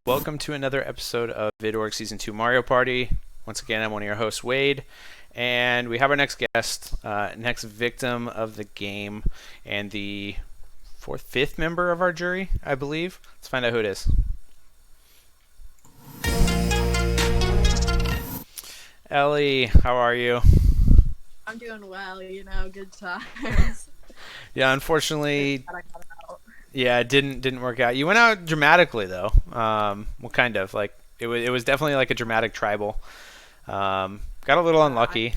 Welcome to another episode of VidORGs Season 2 Mario Party. Once again, I'm one of your hosts, Wade, and we have our next guest, next victim of the game, and the fifth member of our jury, I believe. Let's find out who it is. Ellie, how are you? I'm doing well, good times. Yeah, unfortunately, Glad I got out. yeah, it didn't work out. You went out dramatically though. What kind of like it was definitely like a dramatic tribal. Got a little Yeah, unlucky.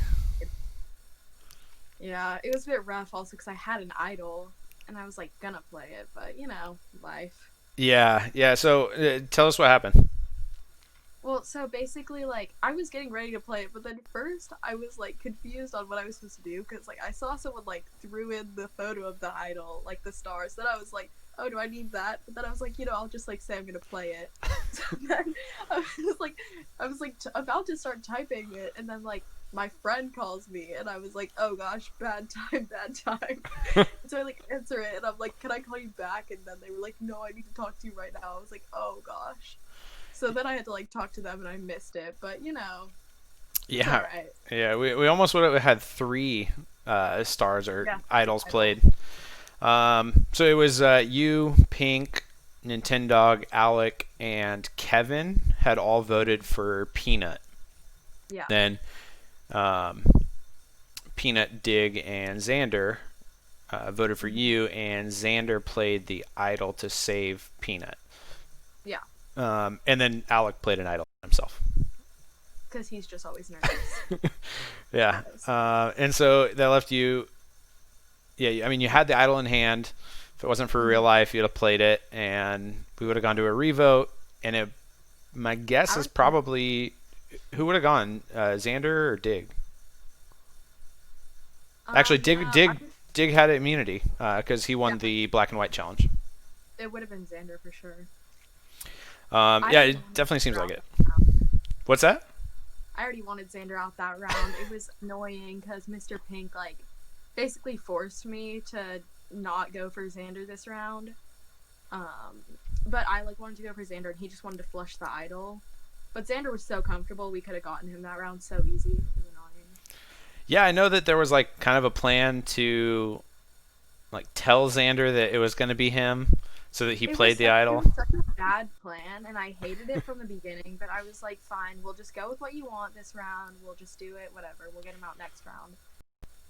yeah, it was a bit rough also because I had an idol and I was like gonna play it, but life. Yeah. So tell us what happened. Well, so basically, like, I was getting ready to play it, but then first I was like confused on what I was supposed to do because like I saw someone like threw in the photo of the idol, like the stars. Then I was like, oh, do I need that? But then I was like, I'll just like say I'm gonna play it. So then about to start typing it, and then like my friend calls me, and I was like, oh gosh, bad time, bad time. So I like answer it, and I'm like, can I call you back? And then they were like, no, I need to talk to you right now. I was like, oh gosh. So then I had to like talk to them and I missed it, but it's Yeah, alright. yeah. We almost would have had three stars or Yeah, idols I don't. played. So it was you, Pink, Nintendog, Alec, and Kevin had all voted for Peanut. Yeah. Then um, Peanut, Dig, and Xander voted for Mhm. you, and Xander played the idol to save Peanut. Yeah, And then Alec played an idol himself. because he's just always nervous. Yeah. Yes. And so that left you. Yeah, I mean, you had the idol in hand. If it wasn't for real Mhm. life, you'd have played it, and we would have gone to a revote. And my guess I is don't think. probably who would have gone, Xander or Dig. Actually, Dig, No, Dig, Dig had immunity because he yeah, won the black and white challenge. it would have been Xander for sure. I Yeah, already it wanted definitely seems Xander like out it. that round. What's that? I already wanted Xander out that round. It was annoying because Mr. Pink like basically forced me to not go for Xander this round. Um, but I like wanted to go for Xander, and he just wanted to flush the idol. But Xander was so comfortable, we could have gotten him that round so easy. It was annoying. Yeah, I know that there was like kind of a plan to like tell Xander that it was going to be him, so that he played the It idol. was such a bad plan, and I hated it from the beginning. But I was like, fine, we'll just go with what you want this round. We'll just do it. Whatever. We'll get him out next round.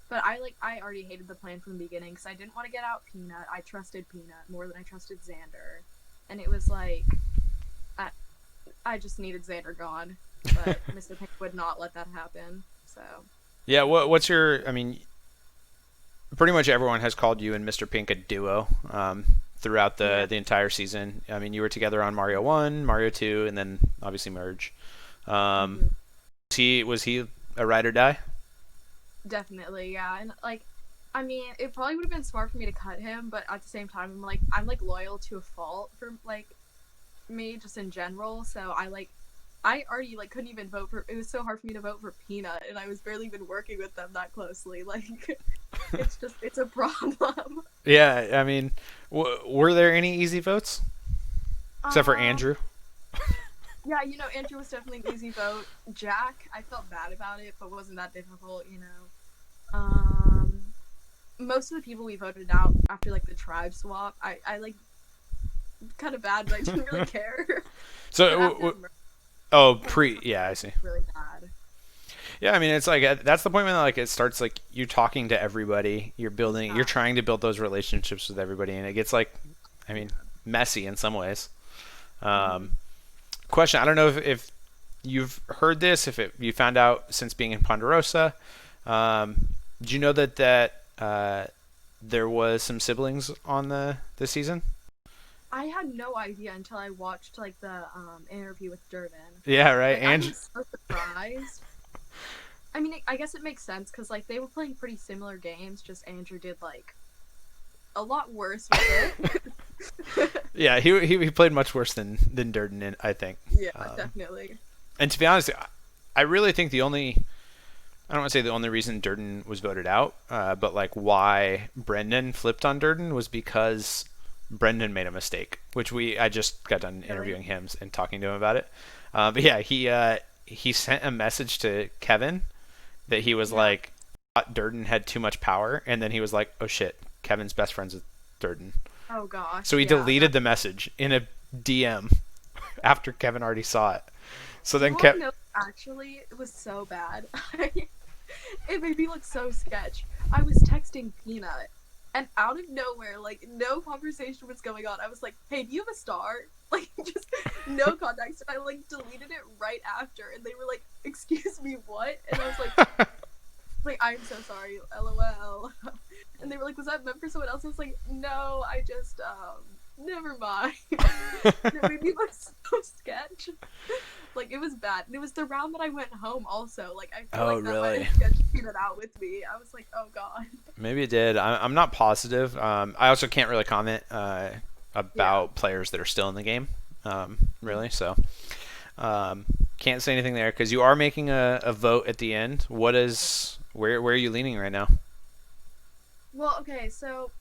But I already hated the plan from the beginning because I didn't want to get out Peanut. I trusted Peanut more than I trusted Xander, and it was like I I just needed Xander gone. But Mr. Pink would not let that happen. So Yeah, what's your? I mean, pretty much everyone has called you and Mr. Pink a duo throughout the yeah. the entire season. I mean, you were together on Mario One, Mario Two, and then obviously Merge. Um, Hmm. was he a ride or die? Definitely, yeah. And like I mean, it probably would have been smart for me to cut him, but at the same time I'm like loyal to a fault for like me just in general. So I already like couldn't even vote for it was so hard for me to vote for Peanut, and I was barely even working with them that closely. Like it's a problem. Yeah, I mean, were there any easy votes except for Um Andrew? yeah, Andrew was definitely an easy vote. Jack, I felt bad about it, but wasn't that difficult. Most of the people we voted out after like the tribe swap, I like kind of bad, but I didn't really care. So, But after oh, yeah, I merge, see. really bad. Yeah, I mean, it's like that's the point when like it starts like you talking to everybody, you're Exactly. trying to build those relationships with everybody, and it gets like, I mean, messy in some ways. Hmm. Um, question: I don't know if you've heard this, you found out since being in Ponderosa. Did you know that there was some siblings on the season? I had no idea until I watched like the interview with Durden. Yeah, right. Like I And was so surprised. I mean, I guess it makes sense because like they were playing pretty similar games. Just Andrew did like a lot worse with it. yeah, he played much worse than Durden, I think. Yeah, Um, definitely. and to be honest, I really think the only I don't want to say the only reason Durden was voted out, but like why Brendan flipped on Durden was because Brendan made a mistake, which I just got done Really? interviewing him and talking to him about it. But yeah, he sent a message to Kevin that he was Yeah. like, thought Durden had too much power, and then he was like, oh shit, Kevin's best friends with Durden. Oh So gosh, he yeah. deleted That. the message in a DM after Kevin already saw it. So Do you then want Kev, to know? Actually, it was so bad. It made me look so sketch. I was texting Peanut, and out of nowhere, like no conversation was going on. I was like, "Hey, do you have a star?" Like just no context. And I like deleted it right after, and they were like, "Excuse me, what?" And I was like, "I'm so sorry, LOL." And they were like, "Was that meant for someone else?" I was like, "No, I just never mind." And it made me look so sketch. Like it was bad. And it was the round that I went home also. Like I feel oh like that might really? have sketched it out with me. I was like, oh god. Maybe it did. I'm not positive. I also can't really comment Yeah. about players that are still in the game, really. So um, can't say anything there because you are making a vote at the end. What is where are you leaning right now? Well, okay, so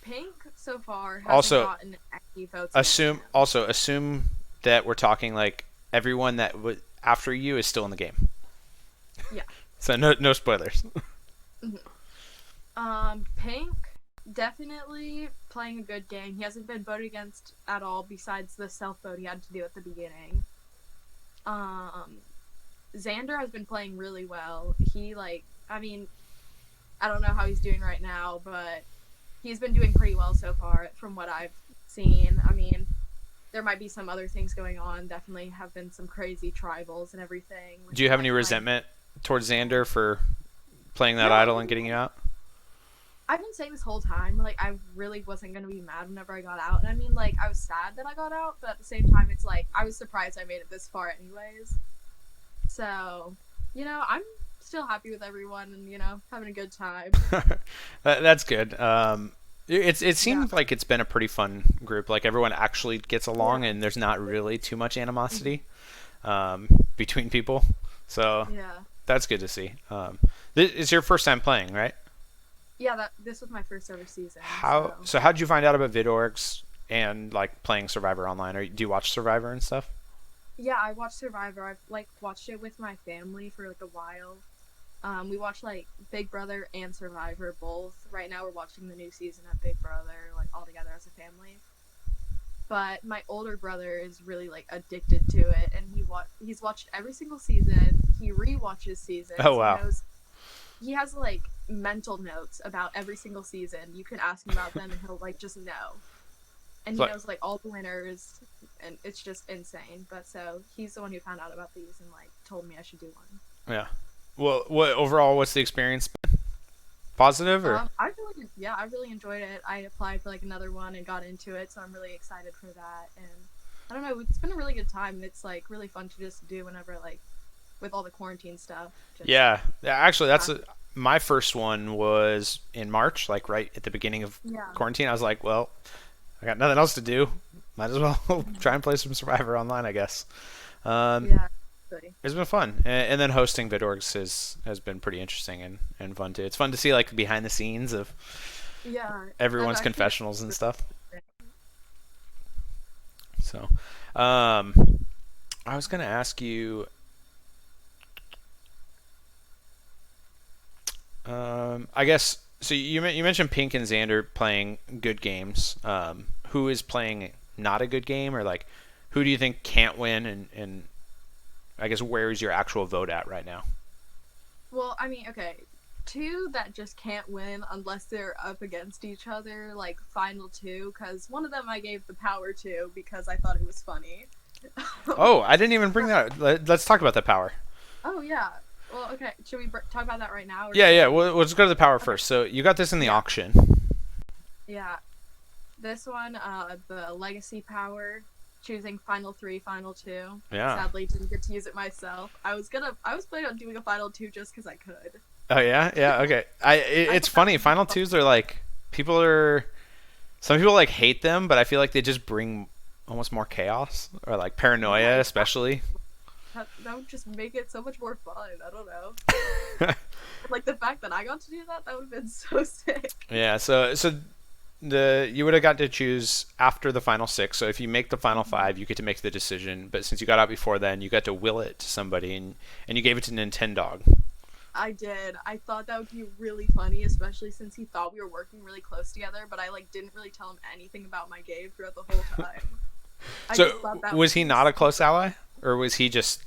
Pink so far hasn't Also, gotten any votes against him. assume that we're talking like everyone that after you is still in the game. Yeah. So no spoilers. Pink definitely playing a good game. He hasn't been voted against at all besides the self vote he had to do at the beginning. Um Xander has been playing really well. He like I mean, I don't know how he's doing right now, but he's been doing pretty well so far from what I've seen. I mean, there might be some other things going on. Definitely have been some crazy tribals and everything, Do which you is have like any kind of resentment towards Xander for playing that no. I idol and mean, getting you out? I've been saying this whole time, like I really wasn't gonna be mad whenever I got out, and I mean, like I was sad that I got out, but at the same time, it's like I was surprised I made it this far, anyways. So, I'm still happy with everyone, and having a good time. That's good. It Yeah, seems like it's been a pretty fun group. Like everyone actually gets yeah, along, and there's not really too much animosity um, between people. So yeah. that's good to see. This is your first time playing, right? Yeah, that this was my first ever season, How so so? How did you find out about VidORGs and like playing Survivor online? Or do you watch Survivor and stuff? yeah, I watched Survivor. I've like watched it with my family for like a while. We watched like Big Brother and Survivor both. Right now we're watching the new season of Big Brother like all together as a family. But my older brother is really like addicted to it, and he's watched every single season. He rewatches Oh seasons. wow! He has like mental notes about every single season. You can ask him about them, and he'll like just know. And It's he like knows like all the winners, and it's just insane. But so he's the one who found out about these and like told me I should do one. yeah. Well, what overall? What's the experience been? Positive or? I really enjoyed it. I applied for like another one and got into it, so I'm really excited for that. And I don't know, it's been a really good time. And it's like really fun to just do whenever like with all the quarantine stuff. Just Yeah. Actually, have, my first one was in March, like right at the beginning of yeah, quarantine. I was like, well, I got nothing else to do. Might as well try and play some Survivor online, I guess. Um, yeah, really. it's been fun, and then hosting VidOrgs has been pretty interesting and fun too. It's fun to see like behind the scenes of Yeah. I've everyone's actually confessionals and stuff. really So, um, I was gonna ask you. I guess so. You mentioned Pink and Xander playing good games. Who is playing not a good game, or like who do you think can't win? And I guess where is your actual vote at right now? Well, I mean, okay. Two that just can't win unless they're up against each other, like final two, because one of them I gave the power to because I thought it was funny. Oh, I didn't even bring that up. Let's talk about the power. Oh yeah. Well, okay. Should we talk about that right now, or Yeah, should yeah. we? Let's go to the power Okay. first. So you got this in the Yeah. auction. Yeah. This one, the legacy power, choosing final three, final two. Yeah. Sadly, didn't get to use it myself. I was planning on doing a final two just because I could. Oh yeah, yeah. Okay. I It's thought that funny. would be Final fun. twos are like people are. Some people like hate them, but I feel like they just bring almost more chaos or like Yeah, paranoia, exactly. especially. That would just make it so much more fun. I don't know. Like the fact that I got to do that, that would have been so sick. Yeah. So you would have got to choose after the final six. So if you make the final five, you get to make the decision. But since you got out before then, you got to will it to somebody, and you gave it to Nintendo. I did. I thought that would be really funny, especially since he thought we were working really close together, but I like didn't really tell him anything about my game throughout the whole time. I So just thought that was he not a close ally, or was he just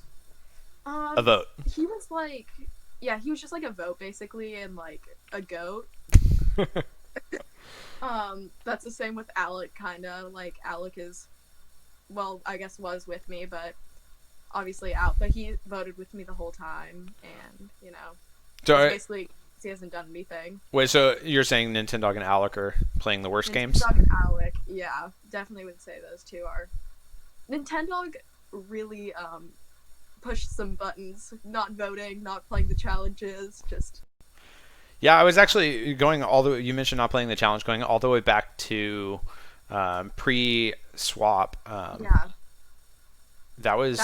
a vote? He was like, yeah, he was just like a vote basically, and like a goat. That's the same with Alec, kinda. Like Alec is, well, I guess was with me, but obviously out. But he voted with me the whole time, and So basically he hasn't done anything. wait, so you're saying Nintendo and Alec are playing the worst games? Nintendo and Alec, yeah, definitely would say those two are. Nintendo really pushed some buttons, not voting, not playing the challenges, just. Yeah, I was actually going all the way. You mentioned not playing the challenge, going all the way back to pre-swap. Yeah. That was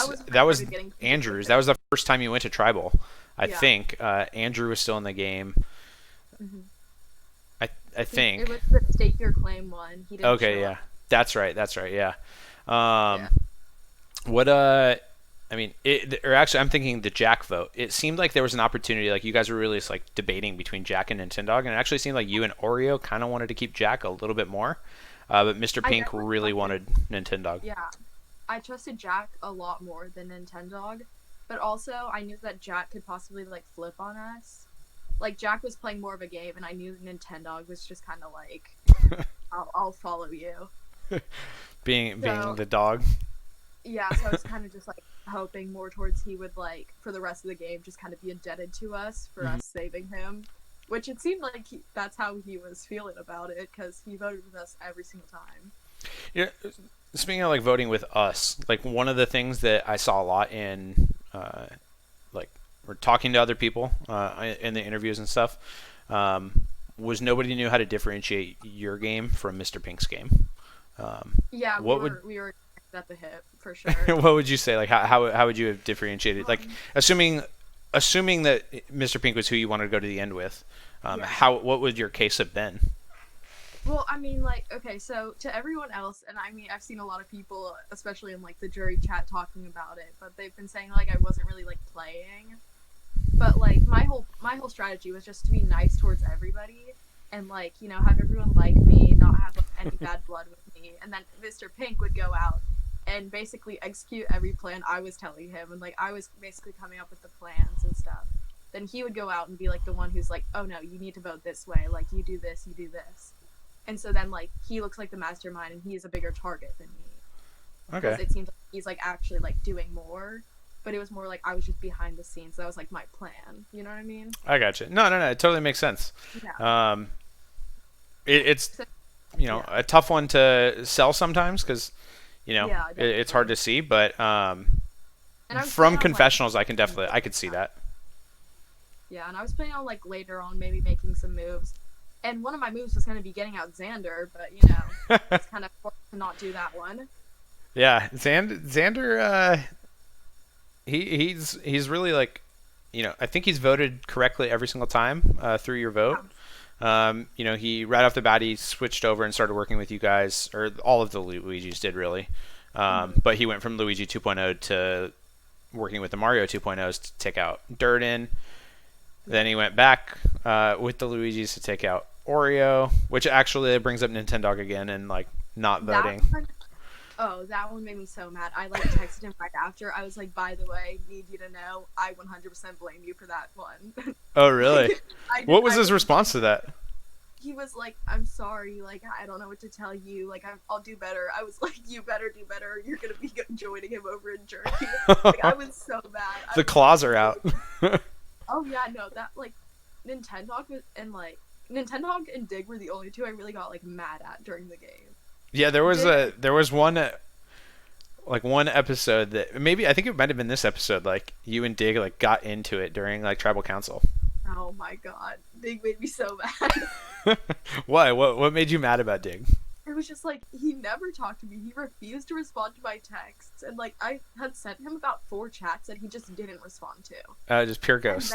Andrew's. That was the first time you went to tribal. I think Andrew was still in the game. Mm-hmm. I think it was the stake your claim one. He didn't. Okay, yeah, up. That's right. Yeah. Yeah. What I mean, or actually, I'm thinking the Jack vote. It seemed like there was an opportunity, like you guys were really like debating between Jack and Nintendo, and it actually seemed like you and Oreo kind of wanted to keep Jack a little bit more, but Mr. Pink really wanted Nintendo. Yeah, I trusted Jack a lot more than Nintendo, but also I knew that Jack could possibly like flip on us. Like Jack was playing more of a game, and I knew Nintendo was just kind of like, I'll follow you. being the dog. Yeah, so I was kind of just like hoping more towards he would like for the rest of the game just kind of be indebted to us for us saving him, which it seemed like that's how he was feeling about it because he voted with us every single time. Yeah, speaking of like voting with us, like one of the things that I saw a lot in like we're talking to other people in the interviews and stuff was nobody knew how to differentiate your game from Mr. Pink's game. Yeah, we were at the hip for sure. What would you say? Like how would you have differentiated? Like assuming that Mr. Pink was who you wanted to go to the end with, what would your case have been? Well, I mean, like, okay, so to everyone else, and I mean, I've seen a lot of people, especially in like the jury chat, talking about it, but they've been saying like I wasn't really like playing. But like my whole strategy was just to be nice towards everybody and like have everyone like me, not have like, any bad blood with me, and then Mr. Pink would go out and basically execute every plan I was telling him, and like I was basically coming up with the plans and stuff. Then he would go out and be like the one who's like, oh no, you need to vote this way, like you do this, and so then like he looks like the mastermind and he's a bigger target than me. Okay. Because it seems like he's like actually like doing more. But it was more like I was just behind the scenes. So that was like my plan. You know what I mean? I got you. No. It totally makes sense. Yeah. It's a tough one to sell sometimes because it's hard to see. But from confessionals, I could see that. Yeah, and I was planning on like later on maybe making some moves, and one of my moves was going to be getting out Xander, but it's kind of forced to not do that one. Yeah, Xander. He's really like, I think he's voted correctly every single time through your vote. He right off the bat he switched over and started working with you guys, or all of the Luigis did really. But he went from Luigi 2.0 to working with the Mario 2.0s to take out Durden. Then he went back with the Luigis to take out Oreo, which actually brings up Nintendo again and like not voting. That one made me so mad. I like texted him right after. I was like, by the way, need you to know, I 100% blame you for that one. Oh, really? What was his response to that? He was like, I'm sorry, like, I don't know what to tell you, like, I'll do better. I was like, you better do better. You're going to be joining him over in Germany. Like, I was so mad. The claws are out. Oh, yeah, no, that, like, Nintendo and Dig were the only two I really got, like, mad at during the game. Yeah, there was one episode that maybe I think it might have been this episode. Like you and Dig like got into it during like tribal council. Oh my god, Dig made me so mad. Why? What made you mad about Dig? It was just like he never talked to me. He refused to respond to my texts, and like I had sent him about 4 chats that he just didn't respond to. Just pure ghost.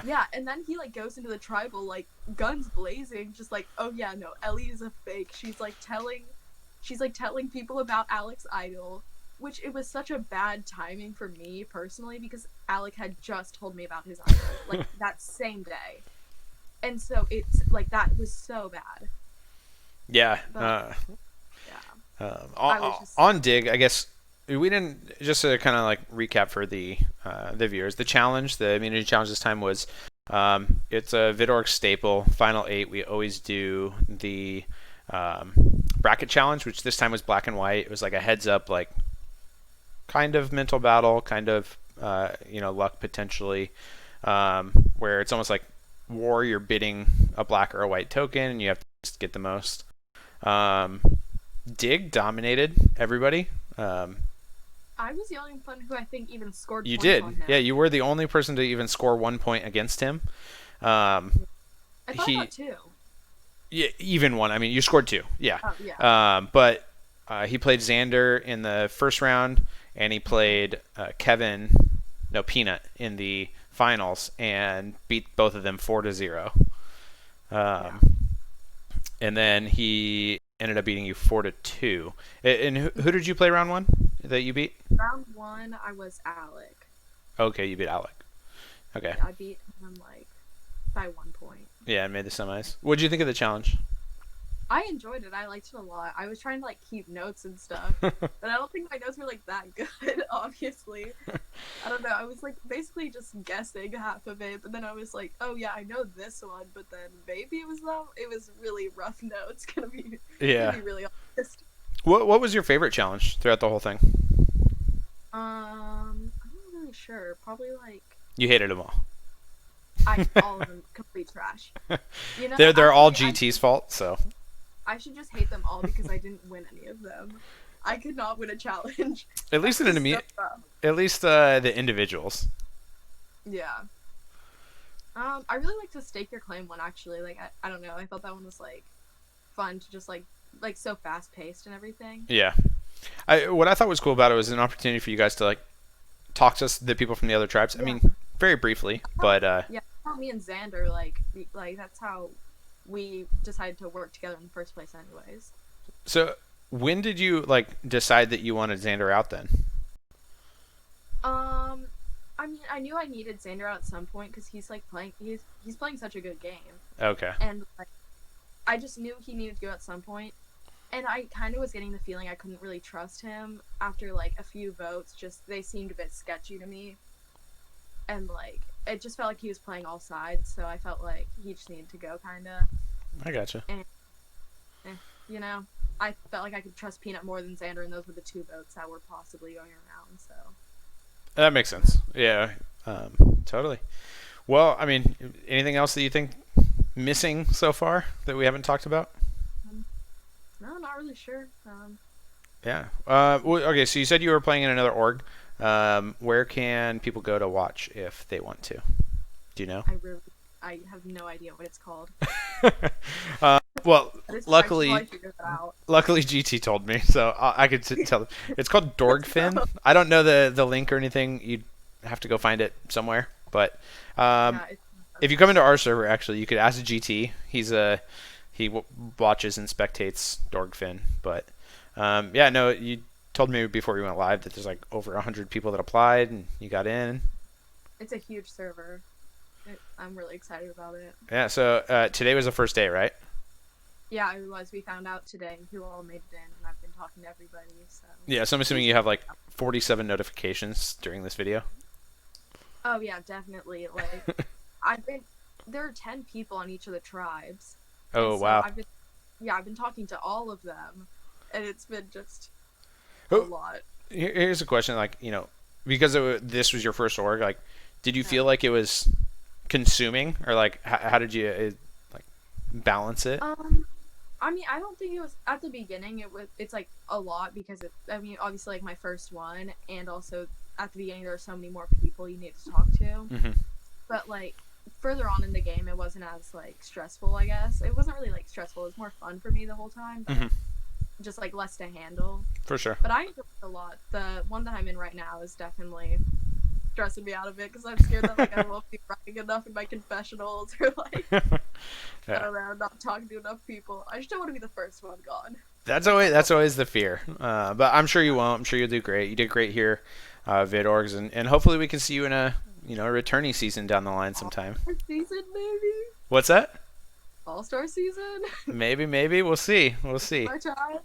Yeah, and then he like goes into the tribal like guns blazing, just like, oh yeah, no, Ellie is a fake. She's like telling people about Alec's idol, which it was such a bad timing for me personally because Alec had just told me about his idol like that same day. And so it's like that was so bad. Yeah. But yeah. I was just On Dig, I guess we didn't, just to kind of like recap for the viewers. The challenge, the immunity challenge this time was it's a VidORG staple. Final 8, we always do the bracket challenge, which this time was black and white. It was like a heads up, like kind of mental battle, kind of luck potentially, where it's almost like war. You're bidding a black or a white token, and you have to just get the most. Dig dominated everybody. I was the only one who I think even scored You points did, on him. yeah. You were the only person to even score 1 point against him. I thought I got 2. Yeah, even one. I mean, you scored 2. Yeah. Oh yeah. But he played Xander in the first round, and he played Peanut in the finals, and beat both of them 4-0. Yeah. And then he ended up beating you 4-2. And who did you play round 1 that you beat? Round 1, I was Alec. Okay, you beat Alec. Okay. Yeah, I beat him like by 1 point. Yeah, and made the semis. What did you think of the challenge? I enjoyed it. I liked it a lot. I was trying to like keep notes and stuff, but I don't think my notes were like that good. Obviously, I don't know. I was like basically just guessing half of it, but then I was like, oh yeah, I know this one, but then maybe it was really rough notes. Gonna be really honest. What was your favorite challenge throughout the whole thing? I'm not really sure. Probably like You hated them all. all of them complete trash. You know, They're all actually, GT's fault, so. I should just hate them all because I didn't win any of them. I could not win a challenge. At least the individuals. Yeah. I really like the stake your claim one actually. Like I don't know. I thought that one was like fun to just like so fast paced and everything. Yeah. What I thought was cool about it was an opportunity for you guys to like talk to the people from the other tribes. Yeah. I mean, very briefly, but yeah, me and Xander like that's how we decided to work together in the first place, anyways. So when did you like decide that you wanted Xander out then? I mean, I knew I needed Xander out at some point because he's like playing. He's playing such a good game. Okay. And like, I just knew he needed to go at some point. And I kind of was getting the feeling I couldn't really trust him after like a few votes. Just they seemed a bit sketchy to me, and like it just felt like he was playing all sides. So I felt like he just needed to go, kind of. I gotcha. And I felt like I could trust Peanut more than Xander, and those were the 2 votes that were possibly going around. So that makes sense. Yeah. Totally. Well, I mean, anything else that you think missing so far that we haven't talked about? No, not really sure. Yeah. Okay, so you said you were playing in another org. Where can people go to watch if they want to? Do you know? I have no idea what it's called. Well, luckily GT told me, so I could tell them. It's called Dorgfin. I don't know the link or anything. You'd have to go find it somewhere. But if you come into our server, actually, you could ask GT. He watches and spectates Dorgfin. But you told me before we went live that there's like over 100 people that applied and you got in. It's a huge server. I'm really excited about it. Yeah, so today was the first day, right? Yeah, it was. We found out today who all made it in, and I've been talking to everybody. So yeah, so I'm assuming you have like 47 notifications during this video. Oh yeah, definitely. Like there are 10 people on each of the tribes. Oh wow. I've been talking to all of them, and it's been just a lot. Here's a question, like, because this was your first org, like, did you feel like it was consuming, or like how did you like balance it? I mean, I don't think it was at the beginning. It's like a lot because obviously like my first one, and also at the beginning there are so many more people you need to talk to. Mm-hmm. But like further on in the game, it wasn't as like stressful. I guess it wasn't really like stressful. It was more fun for me the whole time, but just like less to handle. For sure. But I enjoyed it a lot. The one that I'm in right now is definitely stressing me out a bit because I'm scared that like I won't be writing enough in my confessionals or like I Yeah. don't know, not talking to enough people. I just don't want to be the first one gone. That's always the fear. But I'm sure you won't. I'm sure you'll do great. You did great here, VidORGs, and hopefully we can see you in a returning season down the line sometime. All-star season, maybe. What's that? All-star season. Maybe we'll see. We'll see. My time.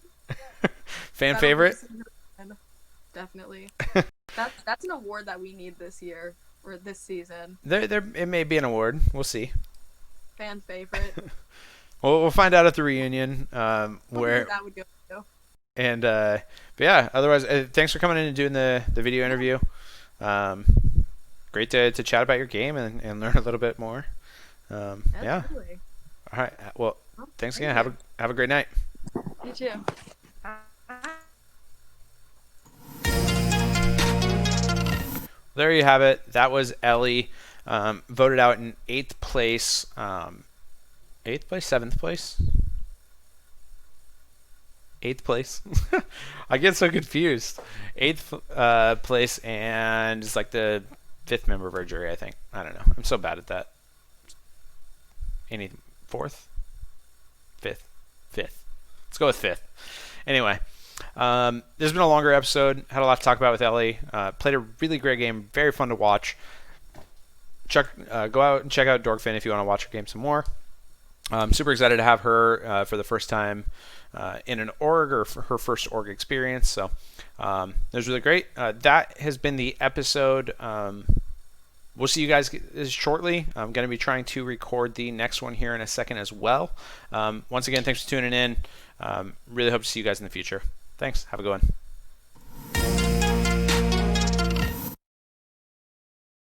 Fan That'll be favorite? the season. Definitely. That's an award that we need this year or this season. There it may be an award. We'll see. Fan favorite. We'll find out at the reunion. Hopefully Where that would go. Too. and but yeah. Otherwise, thanks for coming in and doing the video interview. Um, Great to chat about your game and learn a little bit more. Yeah. Totally. All right. Well, Well, thanks thank again. you. Have a great night. You too. There you have it. That was Ellie, voted out in eighth place. Eighth place, seventh place, eighth place. I get so confused. Eighth place, and it's like the fifth member of our jury. I think. I don't know. I'm so bad at that. Any fourth, fifth, fifth. Let's go with fifth. Anyway. This has been a longer episode. Had a lot to talk about with Ellie. Played a really great game. Very fun to watch. Go out and check out Dorkfin if you want to watch her game some more. I'm super excited to have her for the first time in an org or for her first org experience. So it was really great. That has been the episode. We'll see you guys shortly. I'm going to be trying to record the next one here in a second as well. Once again, thanks for tuning in. Really hope to see you guys in the future. Thanks. Have a good one.